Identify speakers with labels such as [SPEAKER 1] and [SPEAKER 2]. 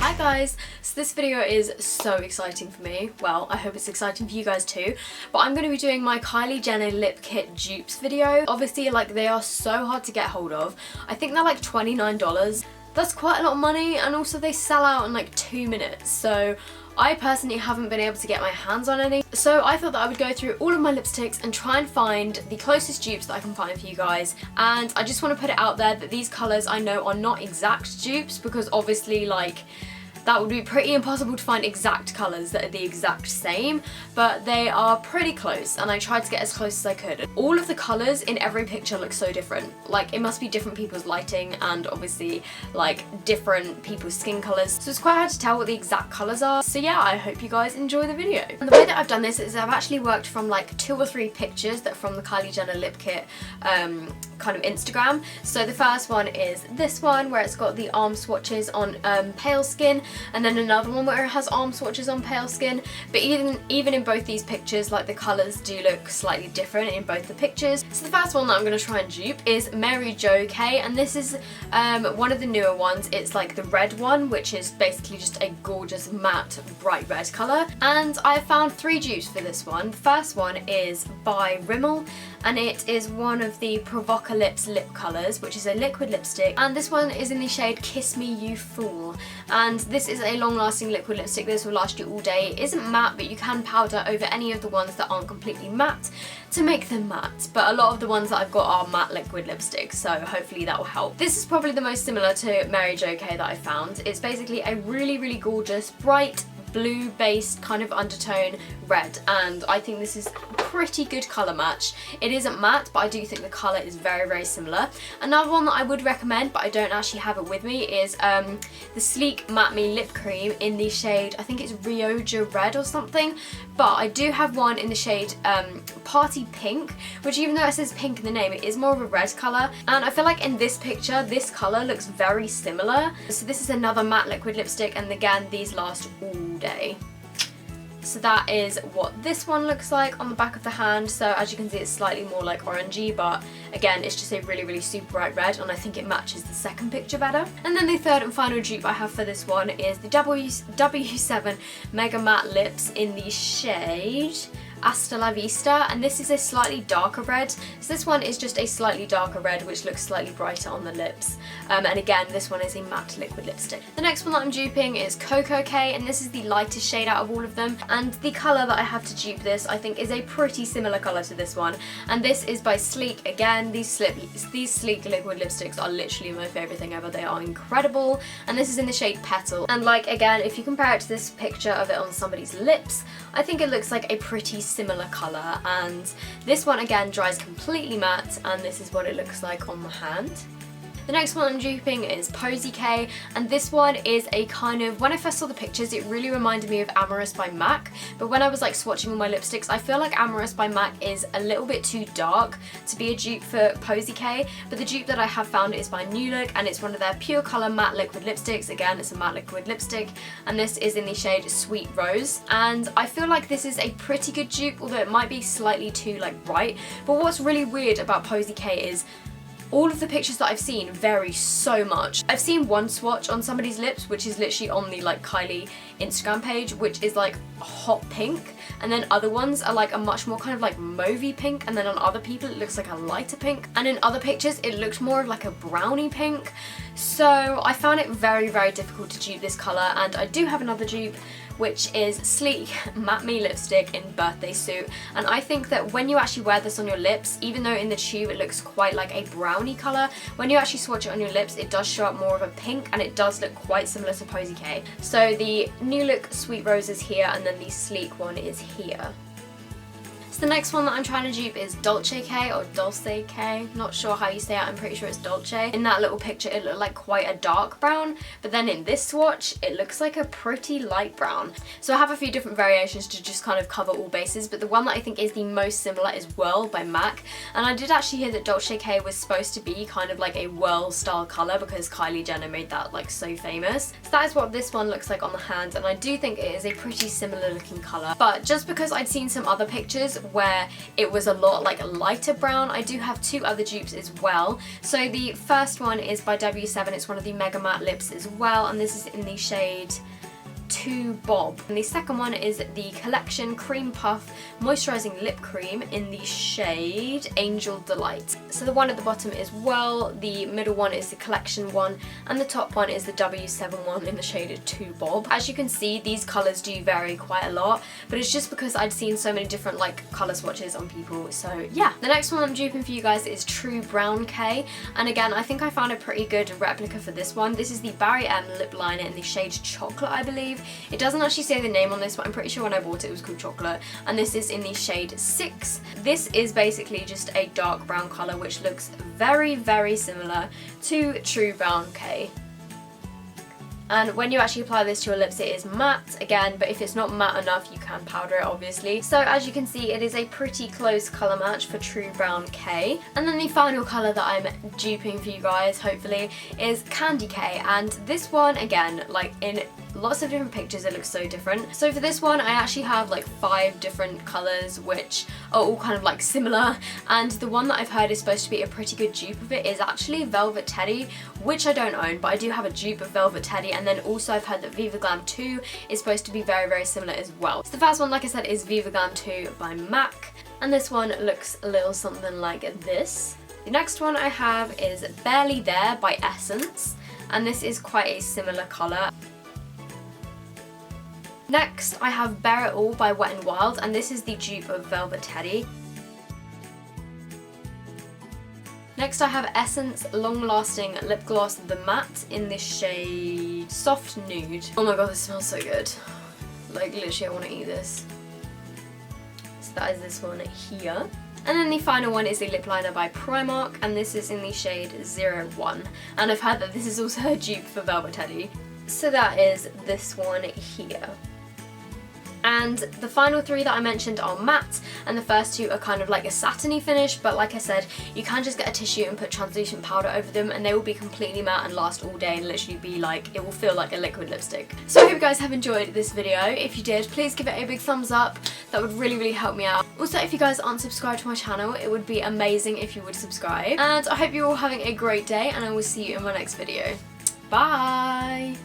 [SPEAKER 1] Hi guys! So this video is so exciting for me. Well, I hope it's exciting for you guys too. But I'm going to be doing my Kylie Jenner lip kit dupes video. Obviously, like, they are so hard to get hold of. I think they're like $29. That's quite a lot of money, and also they sell out in like 2 minutes. So I personally haven't been able to get my hands on any. So I thought that I would go through all of my lipsticks and try and find the closest dupes that I can find for you guys. And I just want to put it out there that these colours I know are not exact dupes, because obviously, like, that would be pretty impossible to find exact colours that are the exact same, but they are pretty close, and I tried to get as close as I could. All of the colours in every picture look so different. Like, it must be different people's lighting and obviously like different people's skin colours, so it's quite hard to tell what the exact colours are. So yeah, I hope you guys enjoy the video. And the way that I've done this is I've actually worked from like 2 or 3 pictures that are from the Kylie Jenner lip kit kind of Instagram. So the first one is this one where it's got the arm swatches on pale skin, and then another one where it has arm swatches on pale skin. But even in both these pictures, like, the colours do look slightly different in both the pictures. So the first one that I'm going to try and dupe is Mary Jo K, and this is one of the newer ones. It's like the red one, which is basically just a gorgeous matte bright red colour. And I found 3 dupes for this one. The first one is by Rimmel, and it is one of the Provoca Lips lip colours, which is a liquid lipstick, and this one is in the shade Kiss Me You Fool. And this is a long-lasting liquid lipstick. This will last you all day. It isn't matte, but you can powder over any of the ones that aren't completely matte to make them matte, but a lot of the ones that I've got are matte liquid lipsticks, so hopefully that will help. This is probably the most similar to Mary Jo K that I found. It's basically a really gorgeous bright blue based kind of undertone red, and I think this is a pretty good colour match. It isn't matte, but I do think the colour is very similar. Another one that I would recommend, but I don't actually have it with me, is the Sleek Matte Me Lip Cream in the shade, I think it's Rioja Red or something, but I do have one in the shade Party Pink, which, even though it says pink in the name, it is more of a red colour, and I feel like in this picture this colour looks very similar. So this is another matte liquid lipstick, and again, these last all day. So that is what this one looks like on the back of the hand. So as you can see, it's slightly more like orangey, but again, it's just a really super bright red, and I think it matches the second picture better. And then the third and final dupe I have for this one is the W7 Mega Matte Lips in the shade Hasta, Vista, and this is a slightly darker red. So this one is just a slightly darker red, which looks slightly brighter on the lips. And again, this one is a matte liquid lipstick. The next one that I'm duping is Coco K, and this is the lightest shade out of all of them. And the colour that I have to dupe this, I think, is a pretty similar colour to this one. And this is by Sleek. Again, these Sleek liquid lipsticks are literally my favourite thing ever. They are incredible. And this is in the shade Petal. And like, again, if you compare it to this picture of it on somebody's lips, I think it looks like a pretty similar colour. And this one again dries completely matte, and this is what it looks like on the hand. The next one I'm duping is Posy K, and this one is a kind of, when I first saw the pictures, it really reminded me of Amorous by MAC, but when I was like swatching all my lipsticks, I feel like Amorous by MAC is a little bit too dark to be a dupe for Posy K, but the dupe that I have found is by New Look, and it's one of their Pure Colour matte liquid lipsticks. Again, it's a matte liquid lipstick, and this is in the shade Sweet Rose, and I feel like this is a pretty good dupe, although it might be slightly too like bright. But what's really weird about Posy K is all of the pictures that I've seen vary so much. I've seen one swatch on somebody's lips, which is literally on the like Kylie Instagram page, which is like a hot pink, and then other ones are like a much more kind of like mauvey pink, and then on other people it looks like a lighter pink, and in other pictures it looked more of like a brownie pink. So I found it very difficult to dupe this colour, and I do have another dupe, which is Sleek Matte Me Lipstick in Birthday Suit. And I think that when you actually wear this on your lips, even though in the tube it looks quite like a brownie colour, when you actually swatch it on your lips, it does show up more of a pink, and it does look quite similar to Posy K. So the New Look Sweet Rose is here, and then the Sleek one is here. So the next one that I'm trying to dupe is Dolce K, or Dulce K, not sure how you say it, I'm pretty sure it's Dolce. In that little picture it looked like quite a dark brown, but then in this swatch it looks like a pretty light brown. So I have a few different variations to just kind of cover all bases, but the one that I think is the most similar is Whirl by MAC, and I did actually hear that Dolce K was supposed to be kind of like a whirl style colour because Kylie Jenner made that like so famous. So that is what this one looks like on the hand, and I do think it is a pretty similar looking colour, but just because I'd seen some other pictures where it was a lot like lighter brown. I do have two other dupes as well. So the first one is by W7, it's one of the Mega Matte lips as well, and this is in the shade 2 Bob. And the second one is the Collection Cream Puff Moisturising Lip Cream in the shade Angel Delight. So the one at the bottom is Whirl, the middle one is the Collection one, and the top one is the W7 one in the shade 2 Bob. As you can see, these colours do vary quite a lot, but it's just because I'd seen so many different like colour swatches on people, so yeah. The next one I'm duping for you guys is True Brown K, and again, I think I found a pretty good replica for this one. This is the Barry M lip liner in the shade Chocolate, I believe. It doesn't actually say the name on this, but I'm pretty sure when I bought it, it was called Chocolate. And this is in the shade 6. This is basically just a dark brown colour, which looks very, very similar to True Brown K. And when you actually apply this to your lips, it is matte again, but if it's not matte enough, you can powder it, obviously. So as you can see, it is a pretty close colour match for True Brown K. And then the final colour that I'm duping for you guys, hopefully, is Candy K. And this one, again, like in lots of different pictures, it looks so different. So for this one, I actually have like 5 different colours, which are all kind of like similar. And the one that I've heard is supposed to be a pretty good dupe of it is actually Velvet Teddy, which I don't own, but I do have a dupe of Velvet Teddy. And then also I've heard that Viva Glam 2 is supposed to be very, very similar as well. So the first one, like I said, is Viva Glam 2 by MAC. And this one looks a little something like this. The next one I have is Barely There by Essence. And this is quite a similar colour. Next, I have Bear It All by Wet n Wild, and this is the dupe of Velvet Teddy. Next, I have Essence Long Lasting Lip Gloss The Matte in this shade Soft Nude. Oh my god, this smells so good. Like, literally, I want to eat this. So that is this one here. And then the final one is the lip liner by Primark, and this is in the shade 01. And I've heard that this is also a dupe for Velvet Teddy. So that is this one here. And the final 3 that I mentioned are matte, and the first 2 are kind of like a satiny finish, but like I said, you can just get a tissue and put translucent powder over them and they will be completely matte and last all day and literally be like, it will feel like a liquid lipstick. So I hope you guys have enjoyed this video. If you did, please give it a big thumbs up. That would really, really help me out. Also, if you guys aren't subscribed to my channel, it would be amazing if you would subscribe. And I hope you're all having a great day, and I will see you in my next video. Bye!